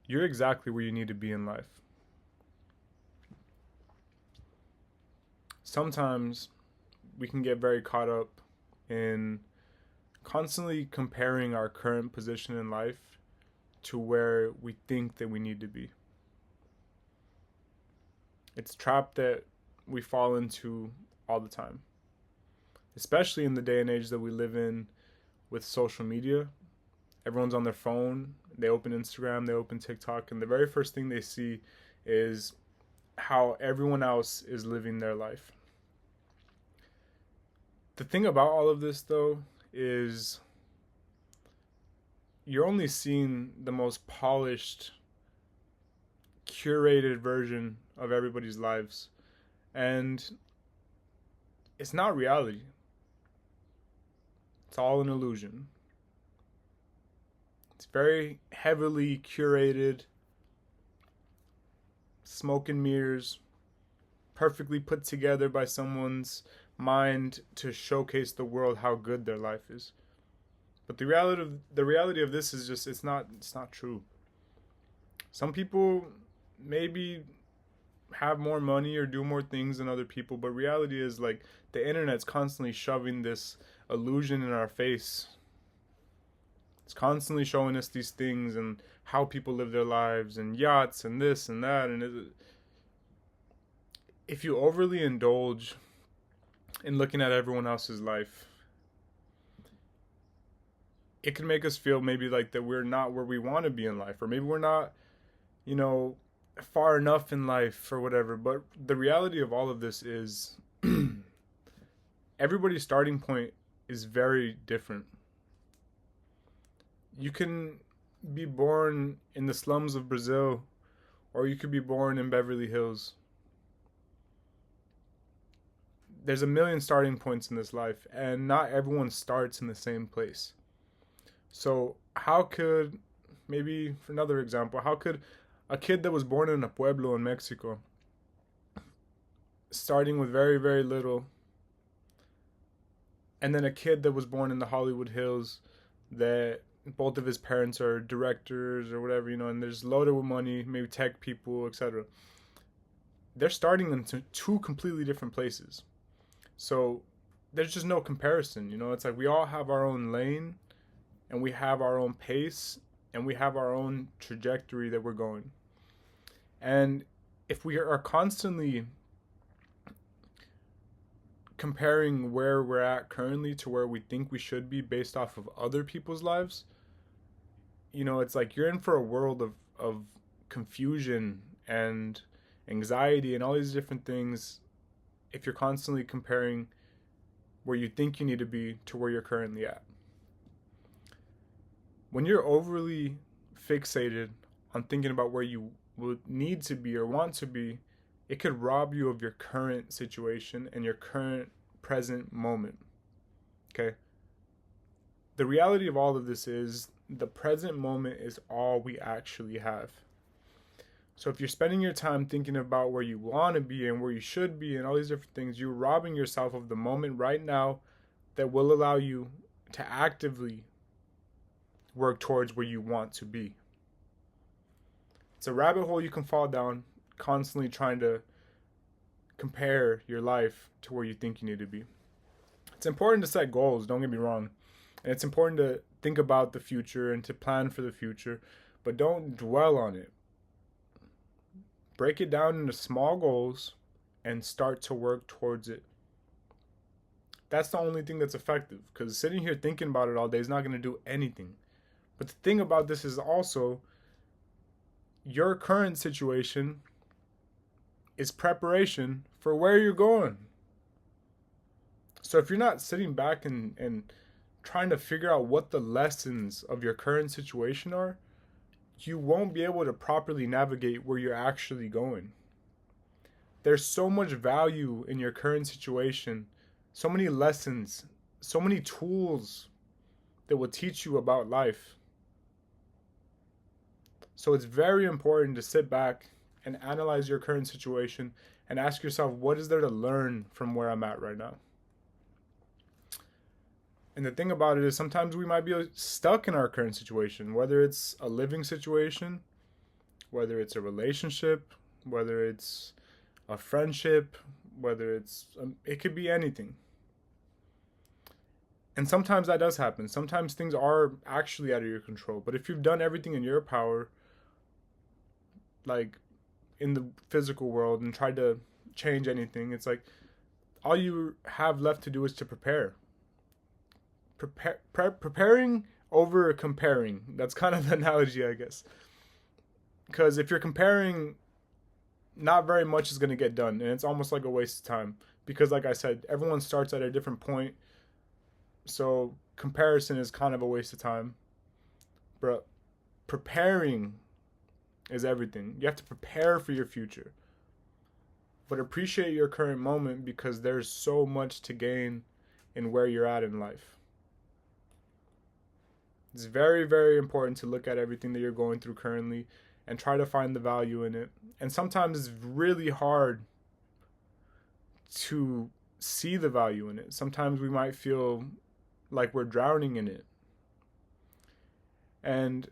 You're exactly where you need to be in life. Sometimes we can get very caught up in constantly comparing our current position in life to where we think that we need to be. It's a trap that we fall into all the time, especially in the day and age that we live in with social media. Everyone's on their phone, they open Instagram, they open TikTok, and the very first thing they see is how everyone else is living their life. The thing about all of this, though, is you're only seeing the most polished, curated version of everybody's lives. And it's not reality, it's all an illusion. It's very heavily curated, smoke and mirrors, perfectly put together by someone's mind to showcase the world how good their life is. But the reality of this is just it's not true. Some people maybe have more money or do more things than other people, but reality is like the internet's constantly shoving this illusion in our face. It's constantly showing us these things and how people live their lives and yachts and this and that, and if you overly indulge in looking at everyone else's life, it can make us feel maybe like that we're not where we want to be in life, or maybe we're not, you know, far enough in life or whatever. But the reality of all of this is everybody's starting point is very different. You can be born in the slums of Brazil, or you could be born in Beverly Hills. There's a million starting points in this life, and not everyone starts in the same place. So, how could, maybe for another example, how could a kid that was born in a pueblo in Mexico, starting with very, very little, and then a kid that was born in the Hollywood Hills, that both of his parents are directors or whatever, and there's loaded with money, maybe tech people, etc. They're starting in two completely different places. So there's just no comparison. It's like we all have our own lane, and we have our own pace, and we have our own trajectory that we're going. And if we are constantly comparing where we're at currently to where we think we should be based off of other people's lives, it's like you're in for a world of confusion and anxiety and all these different things if you're constantly comparing where you think you need to be to where you're currently at. When you're overly fixated on thinking about where you would need to be or want to be, it could rob you of your current situation and your current present moment. Okay? The reality of all of this is the present moment is all we actually have. So if you're spending your time thinking about where you want to be and where you should be and all these different things, you're robbing yourself of the moment right now that will allow you to actively work towards where you want to be. It's a rabbit hole you can fall down, constantly trying to compare your life to where you think you need to be. It's important to set goals, don't get me wrong. And it's important to think about the future and to plan for the future, but don't dwell on it. Break it down into small goals and start to work towards it. That's the only thing that's effective, because sitting here thinking about it all day is not going to do anything. But the thing about this is also your current situation is preparation for where you're going. So if you're not sitting back and trying to figure out what the lessons of your current situation are, you won't be able to properly navigate where you're actually going. There's so much value in your current situation, so many lessons, so many tools that will teach you about life. So it's very important to sit back and analyze your current situation and ask yourself, what is there to learn from where I'm at right now? And the thing about it is sometimes we might be stuck in our current situation, whether it's a living situation whether it's a relationship, whether it's a friendship, whether it could be anything. And sometimes that does happen. Sometimes things are actually out of your control. But if you've done everything in your power, like in the physical world, and tried to change anything, it's like all you have left to do is to prepare. Preparing over comparing. That's kind of the analogy, I guess. Because if you're comparing, not very much is going to get done. And it's almost like a waste of time. Because like I said, everyone starts at a different point. So comparison is kind of a waste of time. But preparing is everything. You have to prepare for your future. But appreciate your current moment, because there's so much to gain in where you're at in life. It's very, very important to look at everything that you're going through currently and try to find the value in it. And sometimes it's really hard to see the value in it. Sometimes we might feel like we're drowning in it. And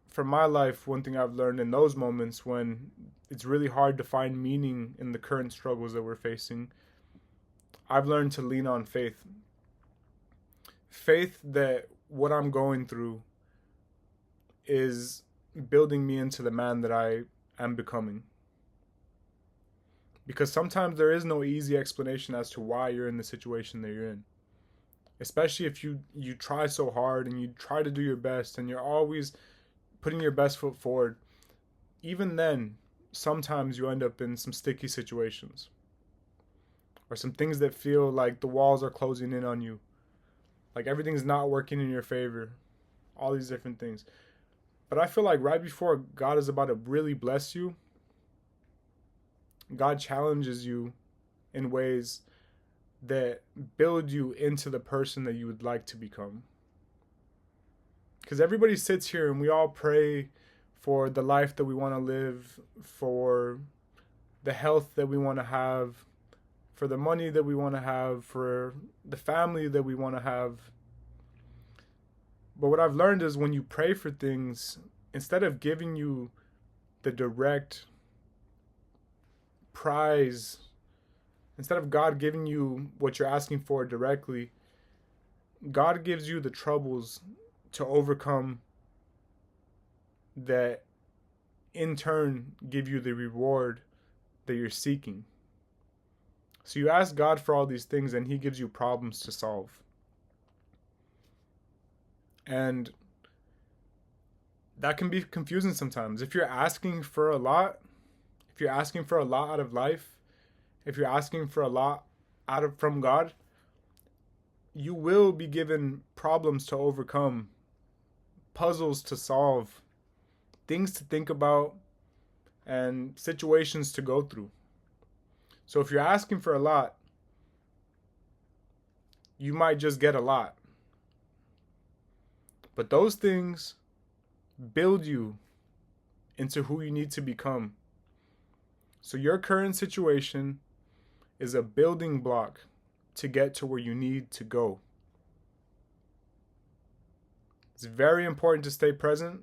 for my life, one thing I've learned in those moments when it's really hard to find meaning in the current struggles that we're facing, I've learned to lean on faith. Faith that what I'm going through is building me into the man that I am becoming. Because sometimes there is no easy explanation as to why you're in the situation that you're in. Especially if you try so hard and you try to do your best and you're always putting your best foot forward. Even then, sometimes you end up in some sticky situations. Or some things that feel like the walls are closing in on you. Like everything's not working in your favor. All these different things. But I feel like right before God is about to really bless you, God challenges you in ways that build you into the person that you would like to become. Because everybody sits here and we all pray for the life that we want to live, for the health that we want to have, for the money that we want to have, for the family that we want to have. But what I've learned is when you pray for things, instead of giving you the direct prize, instead of God giving you what you're asking for directly, God gives you the troubles to overcome that in turn give you the reward that you're seeking. So you ask God for all these things and He gives you problems to solve. And that can be confusing sometimes. If you're asking for a lot, if you're asking for a lot out of life, if you're asking for a lot from God, you will be given problems to overcome, puzzles to solve, things to think about, and situations to go through. So if you're asking for a lot, you might just get a lot. But those things build you into who you need to become. So your current situation is a building block to get to where you need to go. It's very important to stay present,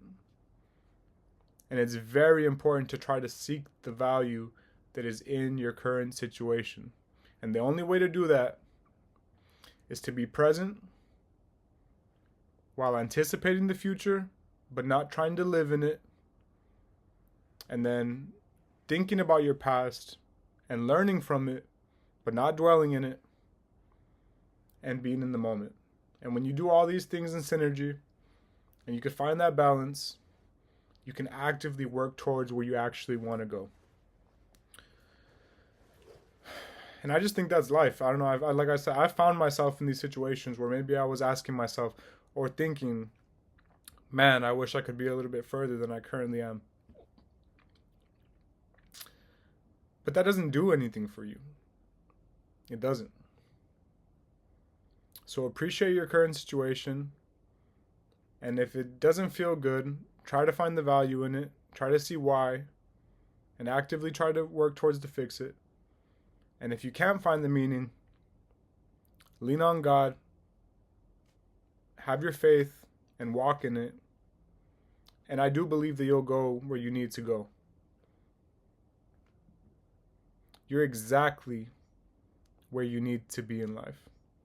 and it's very important to try to seek the value that is in your current situation. And the only way to do that is to be present while anticipating the future, but not trying to live in it. And then thinking about your past and learning from it, but not dwelling in it, and being in the moment. And when you do all these things in synergy, and you can find that balance, you can actively work towards where you actually want to go. And I just think that's life. I don't know. Like I said, I found myself in these situations where maybe I was asking myself or thinking, man, I wish I could be a little bit further than I currently am. But that doesn't do anything for you. It doesn't. So appreciate your current situation. And if it doesn't feel good, try to find the value in it. Try to see why. And actively try to work towards to fix it. And if you can't find the meaning, lean on God. Have your faith and walk in it. And I do believe that you'll go where you need to go. You're exactly where you need to be in life.